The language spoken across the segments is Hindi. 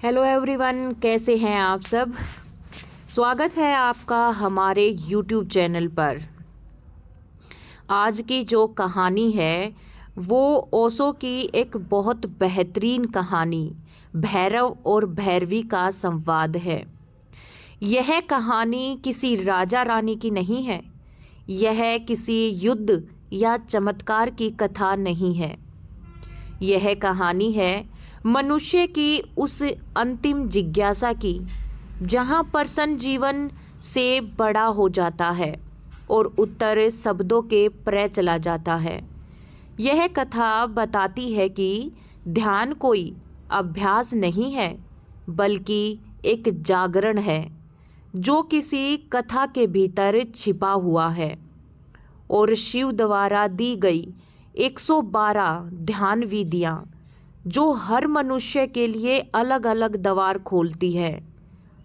हेलो एवरीवन, कैसे हैं आप सब। स्वागत है आपका हमारे यूट्यूब चैनल पर। आज की जो कहानी है वो ओशो की एक बहुत बेहतरीन कहानी भैरव और भैरवी का संवाद है। यह कहानी किसी राजा रानी की नहीं है। यह किसी युद्ध या चमत्कार की कथा नहीं है। यह कहानी है मनुष्य की उस अंतिम जिज्ञासा की जहाँ प्रश्न जीवन से बड़ा हो जाता है और उत्तर शब्दों के परे चला जाता है। यह कथा बताती है कि ध्यान कोई अभ्यास नहीं है बल्कि एक जागरण है जो किसी कथा के भीतर छिपा हुआ है और शिव द्वारा दी गई 112 ध्यान विधियाँ जो हर मनुष्य के लिए अलग अलग द्वार खोलती है।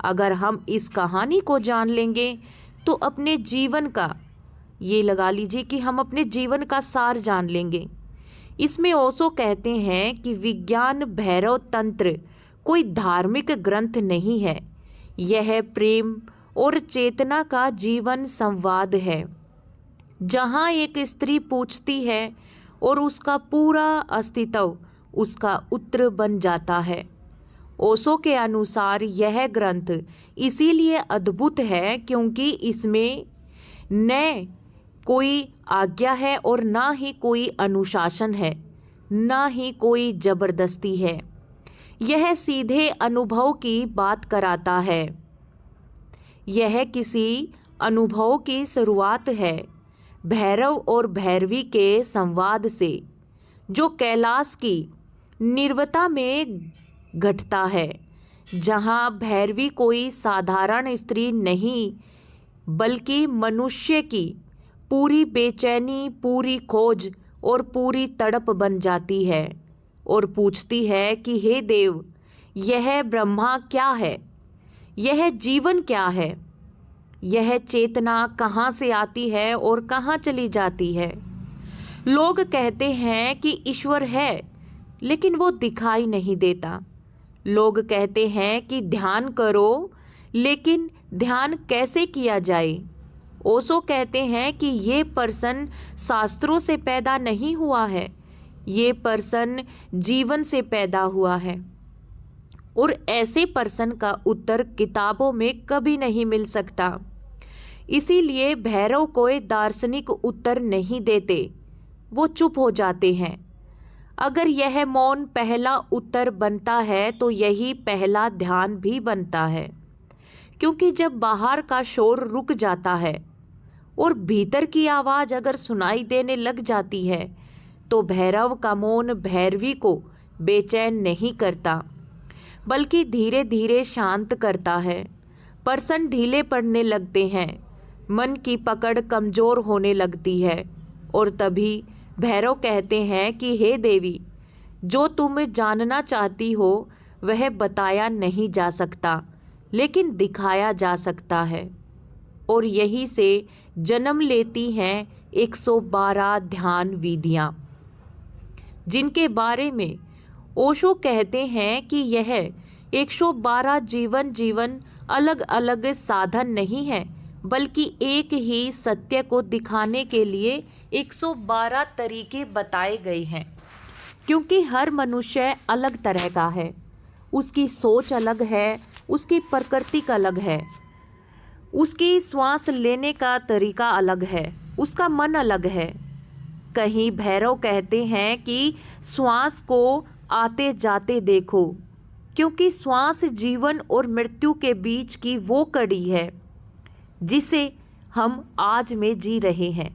अगर हम इस कहानी को जान लेंगे तो अपने जीवन का ये लगा लीजिए कि हम अपने जीवन का सार जान लेंगे। इसमें ओशो कहते हैं कि विज्ञान भैरव तंत्र कोई धार्मिक ग्रंथ नहीं है। यह प्रेम और चेतना का जीवन संवाद है जहाँ एक स्त्री पूछती है और उसका पूरा अस्तित्व उसका उत्तर बन जाता है। ओशो के अनुसार यह ग्रंथ इसीलिए अद्भुत है क्योंकि इसमें न कोई आज्ञा है और ना ही कोई अनुशासन है, ना ही कोई जबरदस्ती है। यह सीधे अनुभव की बात कराता है। यह किसी अनुभव की शुरुआत है भैरव और भैरवी के संवाद से जो कैलाश की निर्वता में घटता है, जहाँ भैरवी कोई साधारण स्त्री नहीं बल्कि मनुष्य की पूरी बेचैनी, पूरी खोज और पूरी तड़प बन जाती है और पूछती है कि हे देव, यह ब्रह्मा क्या है, यह जीवन क्या है, यह चेतना कहाँ से आती है और कहाँ चली जाती है। लोग कहते हैं कि ईश्वर है लेकिन वो दिखाई नहीं देता। लोग कहते हैं कि ध्यान करो लेकिन ध्यान कैसे किया जाए। ओशो कहते हैं कि ये प्रश्न शास्त्रों से पैदा नहीं हुआ है, ये प्रश्न जीवन से पैदा हुआ है और ऐसे प्रश्न का उत्तर किताबों में कभी नहीं मिल सकता। इसीलिए भैरव कोई दार्शनिक उत्तर नहीं देते, वो चुप हो जाते हैं। अगर यह मौन पहला उत्तर बनता है तो यही पहला ध्यान भी बनता है, क्योंकि जब बाहर का शोर रुक जाता है और भीतर की आवाज़ अगर सुनाई देने लग जाती है तो भैरव का मौन भैरवी को बेचैन नहीं करता बल्कि धीरे धीरे शांत करता है। प्रश्न ढीले पड़ने लगते हैं, मन की पकड़ कमज़ोर होने लगती है और तभी भैरव कहते हैं कि हे देवी, जो तुम जानना चाहती हो वह बताया नहीं जा सकता लेकिन दिखाया जा सकता है। और यही से जन्म लेती हैं 112 ध्यान विधियाँ जिनके बारे में ओशो कहते हैं कि यह 112 जीवन अलग अलग साधन नहीं है बल्कि एक ही सत्य को दिखाने के लिए 112 तरीके बताए गए हैं। क्योंकि हर मनुष्य अलग तरह का है, उसकी सोच अलग है, उसकी प्रकृति अलग है, उसकी श्वास लेने का तरीका अलग है, उसका मन अलग है। कहीं भैरव कहते हैं कि श्वास को आते जाते देखो, क्योंकि श्वास जीवन और मृत्यु के बीच की वो कड़ी है जिसे हम आज में जी रहे हैं।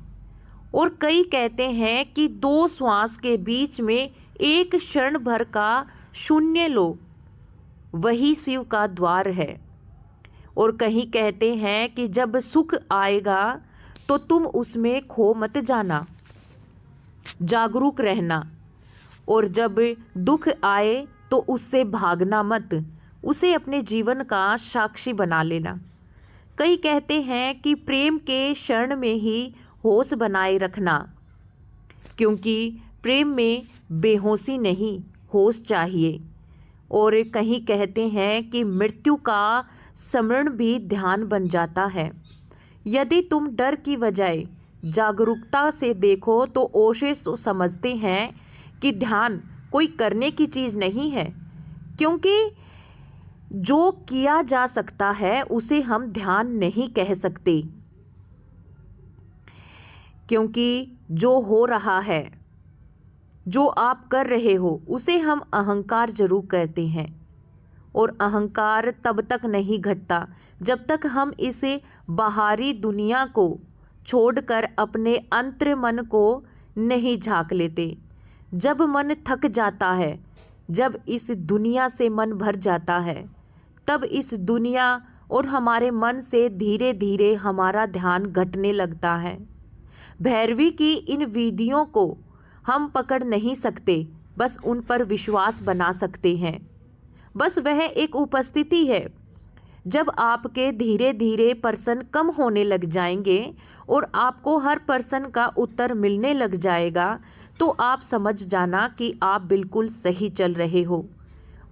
और कई कहते हैं कि दो श्वास के बीच में एक क्षण भर का शून्य लो, वही शिव का द्वार है। और कहीं कहते हैं कि जब सुख आएगा तो तुम उसमें खो मत जाना, जागरूक रहना, और जब दुख आए तो उससे भागना मत, उसे अपने जीवन का साक्षी बना लेना। कई कहते हैं कि प्रेम के क्षण में ही होश बनाए रखना, क्योंकि प्रेम में बेहोशी नहीं होश चाहिए। और कहीं कहते हैं कि मृत्यु का स्मरण भी ध्यान बन जाता है। यदि तुम डर की बजाय जागरूकता से देखो तो ओशो समझते हैं कि ध्यान कोई करने की चीज़ नहीं है, क्योंकि जो किया जा सकता है उसे हम ध्यान नहीं कह सकते, क्योंकि जो हो रहा है, जो आप कर रहे हो, उसे हम अहंकार जरूर कहते हैं। और अहंकार तब तक नहीं घटता जब तक हम इसे बाहरी दुनिया को छोड़कर अपने अंतर मन को नहीं झांक लेते। जब मन थक जाता है, जब इस दुनिया से मन भर जाता है, तब इस दुनिया और हमारे मन से धीरे धीरे हमारा ध्यान घटने लगता है। भैरवी की इन विधियों को हम पकड़ नहीं सकते, बस उन पर विश्वास बना सकते हैं। बस वह एक उपस्थिति है। जब आपके धीरे धीरे पर्सन कम होने लग जाएंगे और आपको हर पर्सन का उत्तर मिलने लग जाएगा, तो आप समझ जाना कि आप बिल्कुल सही चल रहे हो।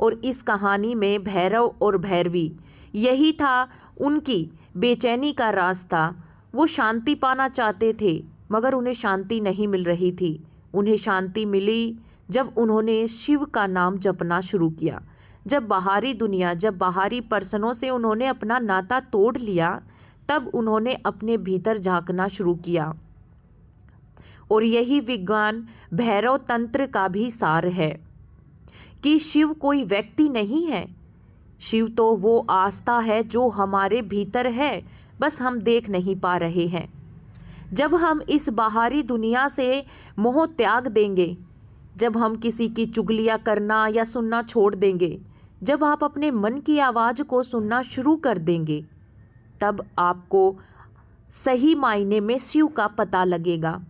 और इस कहानी में भैरव और भैरवी, यही था उनकी बेचैनी का रास्ता। वो शांति पाना चाहते थे, मगर उन्हें शांति नहीं मिल रही थी। उन्हें शांति मिली जब उन्होंने शिव का नाम जपना शुरू किया। जब बाहरी दुनिया, जब बाहरी पर्सनों से उन्होंने अपना नाता तोड़ लिया, तब उन्होंने अपने भीतर झांकना शुरू किया। और यही विज्ञान भैरव तंत्र का भी सार है कि शिव कोई व्यक्ति नहीं है। शिव तो वो आस्था है जो हमारे भीतर है, बस हम देख नहीं पा रहे हैं। जब हम इस बाहरी दुनिया से मोह त्याग देंगे, जब हम किसी की चुगलियाँ करना या सुनना छोड़ देंगे, जब आप अपने मन की आवाज़ को सुनना शुरू कर देंगे, तब आपको सही मायने में शिव का पता लगेगा।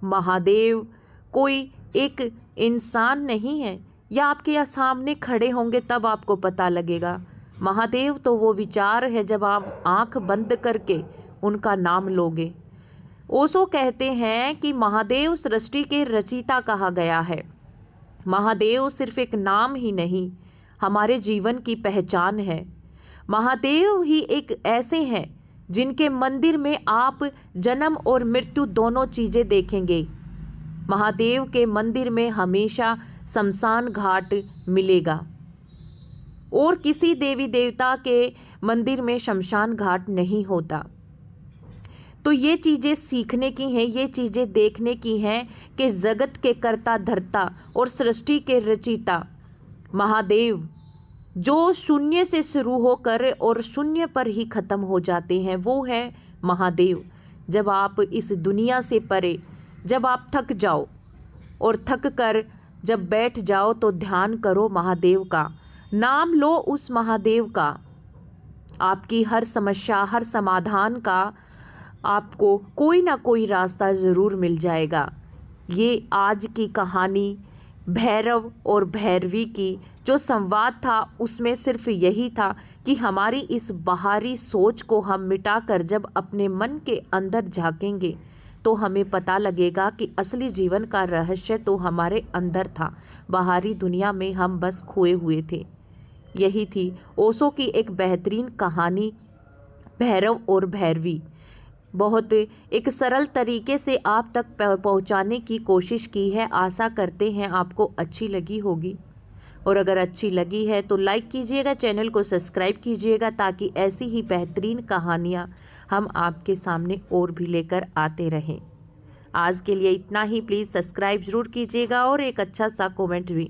महादेव कोई एक इंसान नहीं है, या आपके सामने खड़े होंगे तब आपको पता लगेगा। महादेव तो वो विचार है जब आप आंख बंद करके उनका नाम लोगे। ओशो कहते हैं कि महादेव सृष्टि के रचयिता कहा गया है। महादेव सिर्फ एक नाम ही नहीं, हमारे जीवन की पहचान है। महादेव ही एक ऐसे हैं जिनके मंदिर में आप जन्म और मृत्यु दोनों चीज़ें देखेंगे। महादेव के मंदिर में हमेशा शमशान घाट मिलेगा, और किसी देवी देवता के मंदिर में शमशान घाट नहीं होता। तो ये चीज़ें सीखने की हैं, ये चीज़ें देखने की हैं कि जगत के कर्ता धर्ता और सृष्टि के रचयिता महादेव, जो शून्य से शुरू होकर और शून्य पर ही ख़त्म हो जाते हैं, वो है महादेव। जब आप इस दुनिया से परे, जब आप थक जाओ और थक कर जब बैठ जाओ, तो ध्यान करो महादेव का, नाम लो उस महादेव का। आपकी हर समस्या, हर समाधान का आपको कोई ना कोई रास्ता ज़रूर मिल जाएगा। ये आज की कहानी भैरव और भैरवी की जो संवाद था, उसमें सिर्फ यही था कि हमारी इस बाहरी सोच को हम मिटाकर जब अपने मन के अंदर झांकेंगे, तो हमें पता लगेगा कि असली जीवन का रहस्य तो हमारे अंदर था। बाहरी दुनिया में हम बस खोए हुए थे। यही थी ओशो की एक बेहतरीन कहानी भैरव और भैरवी। बहुत एक सरल तरीके से आप तक पहुंचाने की कोशिश की है। आशा करते हैं आपको अच्छी लगी होगी, और अगर अच्छी लगी है तो लाइक कीजिएगा, चैनल को सब्सक्राइब कीजिएगा, ताकि ऐसी ही बेहतरीन कहानियाँ हम आपके सामने और भी लेकर आते रहें। आज के लिए इतना ही। प्लीज़ सब्सक्राइब ज़रूर कीजिएगा और एक अच्छा सा कमेंट भी।